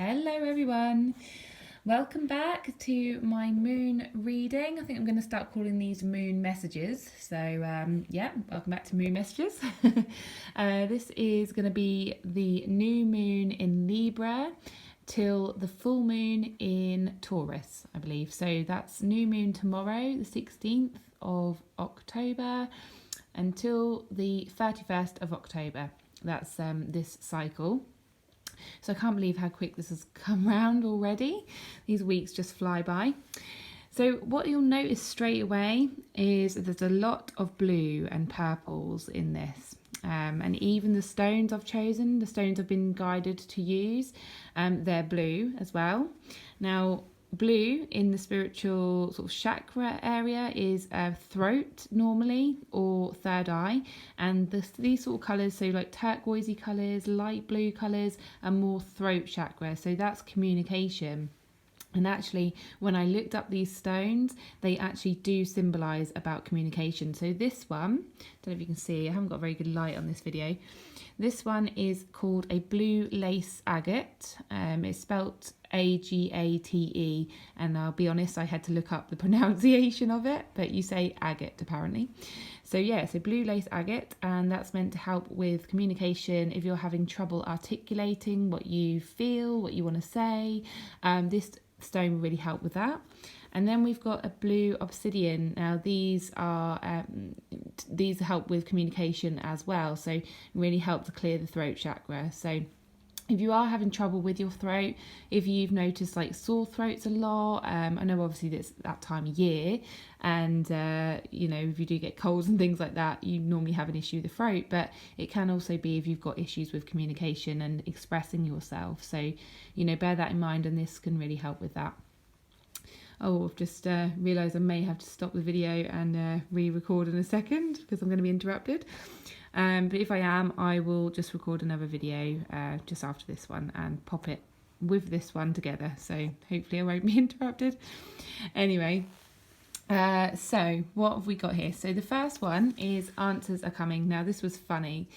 Hello everyone, welcome back to my moon reading. I think I'm going to start calling these moon messages. So welcome back to moon messages. This is going to be the new moon in Libra till the full moon in Taurus, I believe. So that's new moon tomorrow, the 16th of October, until the 31st of October. That's this cycle. So I can't believe how quick this has come round already. These weeks just fly by. So what you'll notice straight away is there's a lot of blue and purples in this. And even the stones I've chosen, the stones I've been guided to use, they're blue as well. Now, blue in the spiritual sort of chakra area is throat normally, or third eye, and these sort of colours, so like turquoisey colours, light blue colours, are more throat chakra, so that's communication. And actually, when I looked up these stones, they actually do symbolise about communication. So this one, don't know if you can see, I haven't got a very good light on this video. This one is called a blue lace agate. It's spelt Agate, and I'll be honest, I had to look up the pronunciation of it, but you say agate apparently. So yeah, so blue lace agate, and that's meant to help with communication if you're having trouble articulating what you feel, what you want to say. This stone will really help with that. And then we've got a blue obsidian. Now these help with communication as well, so really help to clear the throat chakra. So if you are having trouble with your throat, if you've noticed like sore throats a lot, I know obviously it's that time of year, and if you do get colds and things like that, you normally have an issue with the throat, but it can also be if you've got issues with communication and expressing yourself. So, bear that in mind, and this can really help with that. Oh, I've just realised I may have to stop the video and re-record in a second because I'm going to be interrupted. But if I am, I will just record another video just after this one and pop it with this one together. So hopefully I won't be interrupted. Anyway, so what have we got here? So the first one is answers are coming. Now this was funny.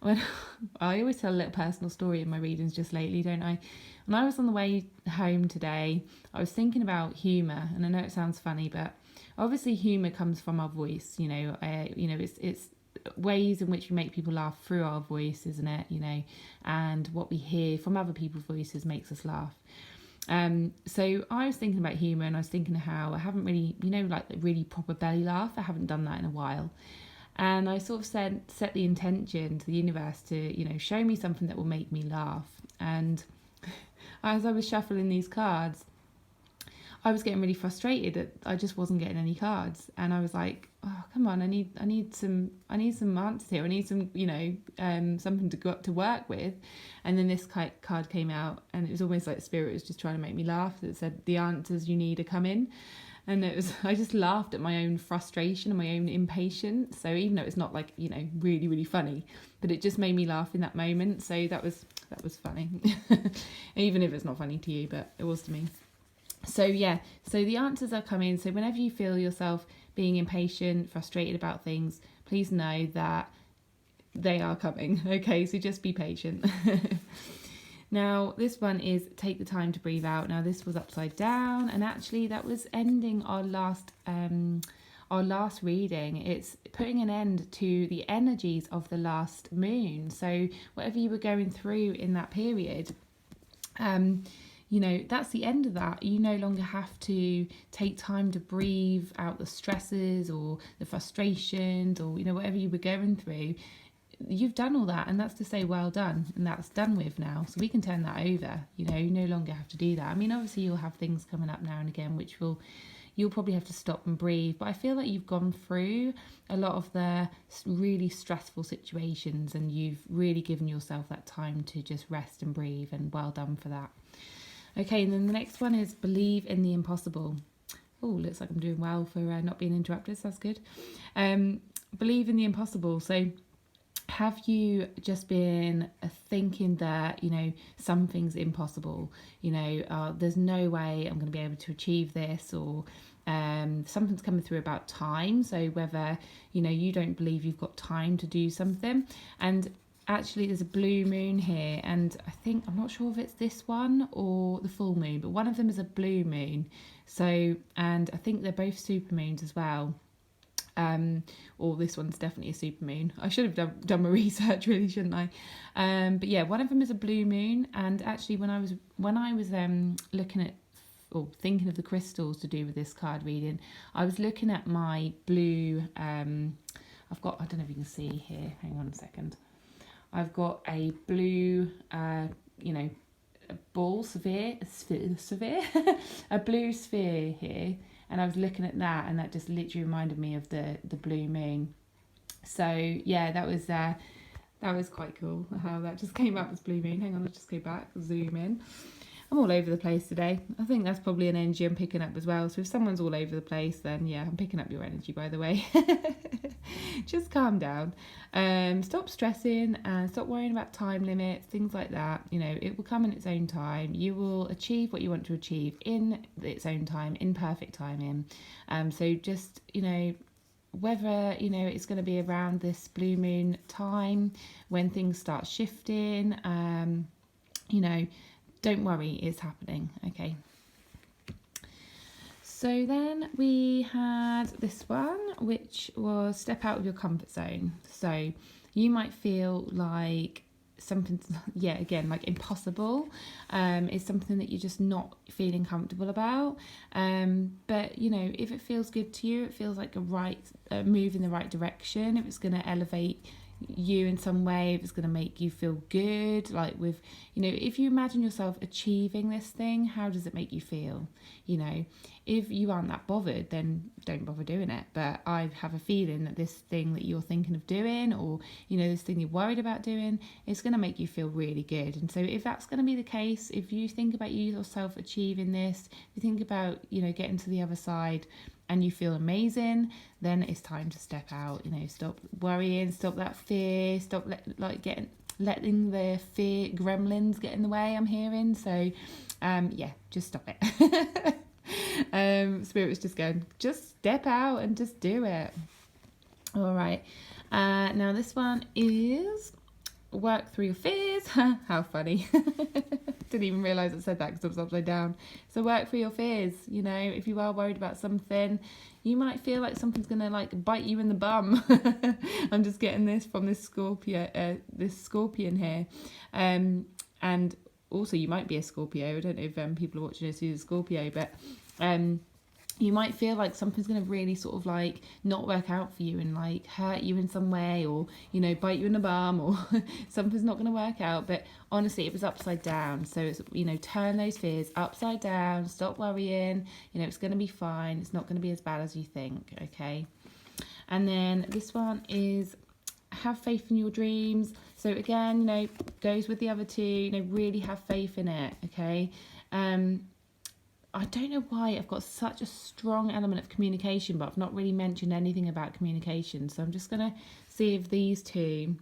I always tell a little personal story in my readings just lately, don't I? When I was on the way home today, I was thinking about humour, and I know it sounds funny, but obviously humour comes from our voice. It's ways in which we make people laugh through our voice, isn't it? And what we hear from other people's voices makes us laugh. So I was thinking about humour, and I was thinking how I haven't really, like the really proper belly laugh. I haven't done that in a while. And I sort of set the intention to the universe to, show me something that will make me laugh. And as I was shuffling these cards, I was getting really frustrated that I just wasn't getting any cards. And I was like, oh, come on, I need some answers here. I need some, something to work with. And then this card came out, and it was almost like Spirit was just trying to make me laugh. It said, the answers you need are coming. And I just laughed at my own frustration and my own impatience. So even though it's not like, really, really funny, but it just made me laugh in that moment. So that was funny. Even if it's not funny to you, but it was to me. So yeah, so the answers are coming. So whenever you feel yourself being impatient, frustrated about things, please know that they are coming. Okay, so just be patient. Now, this one is take the time to breathe out. Now, this was upside down, and actually that was ending our last reading. It's putting an end to the energies of the last moon. So whatever you were going through in that period, that's the end of that. You no longer have to take time to breathe out the stresses or the frustrations or, whatever you were going through. You've done all that, and that's to say well done, and that's done with now, so we can turn that over. You no longer have to do that. I mean, obviously you'll have things coming up now and again which you'll probably have to stop and breathe, but I feel like you've gone through a lot of the really stressful situations, and you've really given yourself that time to just rest and breathe, and well done for that. Okay, and then the next one is believe in the impossible. Oh, looks like I'm doing well for not being interrupted, so that's good. Believe in the impossible. So have you just been thinking that, something's impossible, there's no way I'm going to be able to achieve this, or something's coming through about time. So whether, you don't believe you've got time to do something, and actually there's a blue moon here, and I'm not sure if it's this one or the full moon, but one of them is a blue moon. So, and I think they're both super moons as well. Or this one's definitely a super moon. I should have done my research, really, shouldn't I? But yeah, one of them is a blue moon, and actually when I was looking at or thinking of the crystals to do with this card reading, I was looking at my blue. I've got, I don't know if you can see here. Hang on a second. I've got a blue, a ball sphere, a blue sphere here. And I was looking at that, and that just literally reminded me of the blue moon. So yeah, that was quite cool how that just came up as blue moon. Hang on, I'll just go back, zoom in. I'm all over the place today. I think that's probably an energy I'm picking up as well. So if someone's all over the place, then yeah, I'm picking up your energy, by the way. Just calm down. Stop stressing and stop worrying about time limits, things like that. It will come in its own time. You will achieve what you want to achieve in its own time, in perfect timing. So just, whether, it's going to be around this blue moon time when things start shifting, don't worry, it's happening, okay? So then we had this one, which was step out of your comfort zone. So you might feel like something, again, like impossible, is something that you're just not feeling comfortable about. But, if it feels good to you, it feels like a move in the right direction, if it's going to elevate you in some way, if it's going to make you feel good, like with, if you imagine yourself achieving this thing, how does it make you feel? If you aren't that bothered, then don't bother doing it. But I have a feeling that this thing that you're thinking of doing, or this thing you're worried about doing, is going to make you feel really good. And so if that's going to be the case, if you think about yourself achieving this, if you think about getting to the other side and you feel amazing, then it's time to step out. Stop worrying, stop that fear, stop letting the fear gremlins get in the way, I'm hearing. So just stop it. Spirit was just going, just step out and just do it. All right. Now this one is work through your fears. How funny. Didn't even realise it said that because it was upside down. So work through your fears. If you are worried about something, you might feel like something's going to bite you in the bum. I'm just getting this from this scorpion here. And also you might be a Scorpio. I don't know if people are watching this who's a Scorpio, but you might feel like something's going to really sort of not work out for you and hurt you in some way, or bite you in the bum, or something's not going to work out. But honestly, it was upside down. So it's turn those fears upside down, stop worrying. It's going to be fine. It's not going to be as bad as you think. Okay. And then this one is have faith in your dreams. So again, goes with the other two. Really have faith in it. Okay. I don't know why I've got such a strong element of communication, but I've not really mentioned anything about communication. So I'm just going to see if these two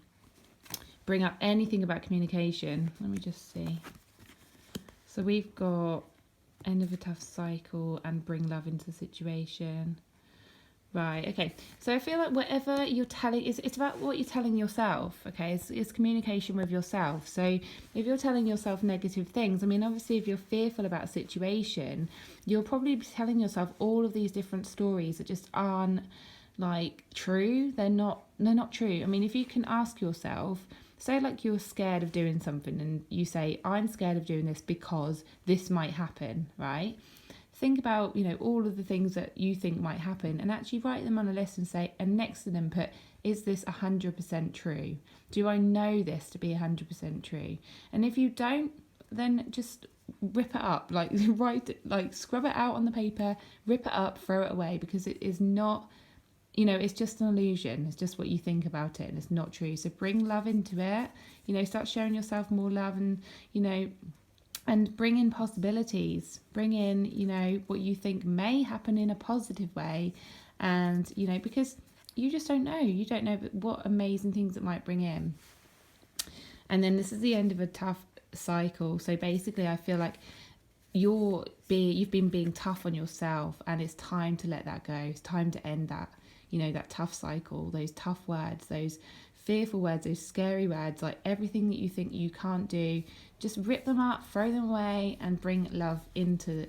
bring up anything about communication. Let me just see. So we've got end of a tough cycle and bring love into the situation. Right, okay. So I feel like whatever you're telling, it's about what you're telling yourself, okay? It's communication with yourself. So if you're telling yourself negative things, obviously if you're fearful about a situation, you'll probably be telling yourself all of these different stories that just aren't true. They're not true. If you can ask yourself, say you're scared of doing something and you say, I'm scared of doing this because this might happen, right? Think about, all of the things that you think might happen, and actually write them on a list and say, and next to them put, is this 100% true? Do I know this to be 100% true? And if you don't, then just rip it up, write it, scrub it out on the paper, rip it up, throw it away, because it is not, it's just an illusion. It's just what you think about it, and it's not true. So bring love into it, start showing yourself more love, and, and bring in possibilities, bring in, what you think may happen in a positive way. And, because you just don't know. You don't know what amazing things it might bring in. And then this is the end of a tough cycle. So basically, I feel like you've been being tough on yourself, and it's time to let that go. It's time to end that, that tough cycle, those tough words, those fearful words, those scary words, like everything that you think you can't do, just rip them up, throw them away, and bring love into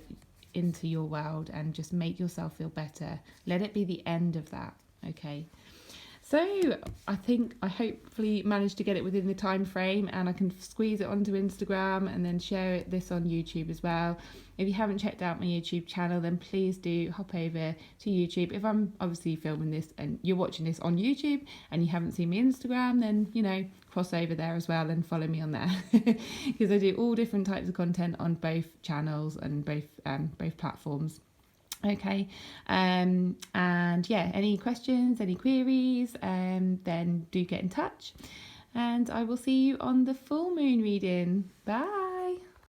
your world, and just make yourself feel better. Let it be the end of that. Okay. So I think I hopefully managed to get it within the time frame, and I can squeeze it onto Instagram and then share this on YouTube as well. If you haven't checked out my YouTube channel, then please do hop over to YouTube. If I'm obviously filming this and you're watching this on YouTube and you haven't seen my Instagram, then, you know, cross over there as well and follow me on there, because I do all different types of content on both channels and both platforms. Okay, and yeah, any questions, any queries, then do get in touch, and I will see you on the full moon reading. Bye.